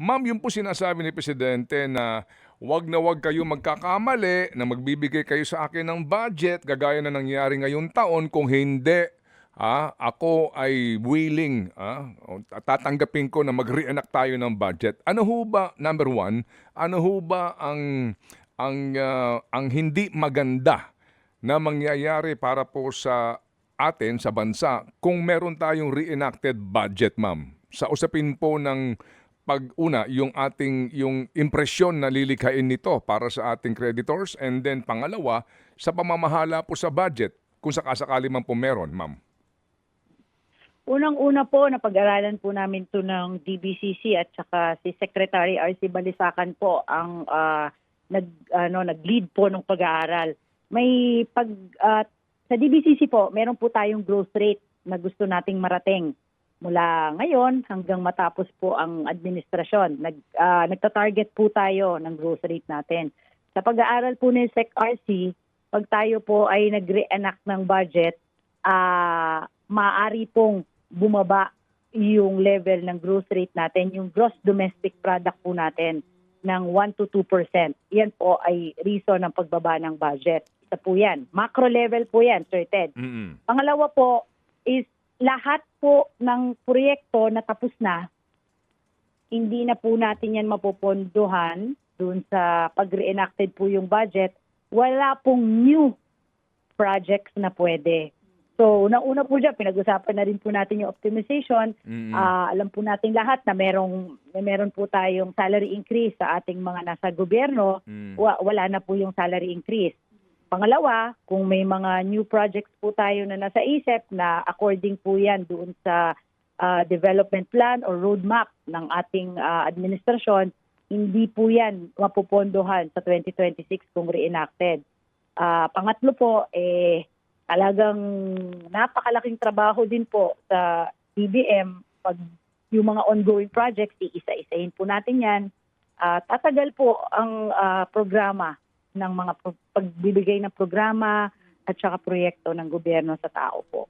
Ma'am, yun po sinasabi ni Presidente na wag kayo magkakamali na magbibigay kayo sa akin ng budget gagaya na nangyari ngayong taon. Kung hindi, ako ay willing, o tatanggapin ko na mag-reenact tayo ng budget. Ano ho ba, number one, ano ho ba ang hindi maganda na mangyayari para po sa atin, sa bansa, kung meron tayong reenacted budget, ma'am? Sa usapin po ng pag-una, yung impresyon na lilikhain nito para sa ating creditors, and then pangalawa, sa pamamahala po sa budget, kung sakasakali man po meron, ma'am. Unang-una po, napag-aralan po namin to ng DBCC at saka si Secretary R.C. Balisacan po ang nag-lead po ng pag-aaral. Sa DBCC po, meron po tayong growth rate na gusto nating marating mula ngayon hanggang matapos po ang administrasyon. Nagta-target po tayo ng growth rate natin. Sa pag-aaral po ni Sec RC, pag tayo po ay nag-reenact ng budget, maaari pong bumaba yung level ng growth rate natin, yung gross domestic product po natin ng 1 to 2%. Yan po ay reason ng pagbaba ng budget. Isa po yan. Macro level po yan, Sir Ted. Pangalawa po is lahat po ng proyekto na tapos na, hindi na po natin yan mapopondohan dun sa pag-reenacted po yung budget. Wala pong new projects na pwede. So, una po dyan, pinag-usapan na rin po natin yung optimization. Alam po natin lahat na meron po tayong salary increase sa ating mga nasa gobyerno. Wala na po yung salary increase. Pangalawa, kung may mga new projects po tayo na nasa isip na according po yan doon sa development plan or roadmap ng ating administrasyon, hindi po yan mapupondohan sa 2026 kung reenacted. Pangatlo po, talagang napakalaking trabaho din po sa DBM. Pag yung mga ongoing projects, iisa-isahin po natin yan. Tatagal po ang programa ng mga pagbibigay ng programa at saka proyekto ng gobyerno sa tao po.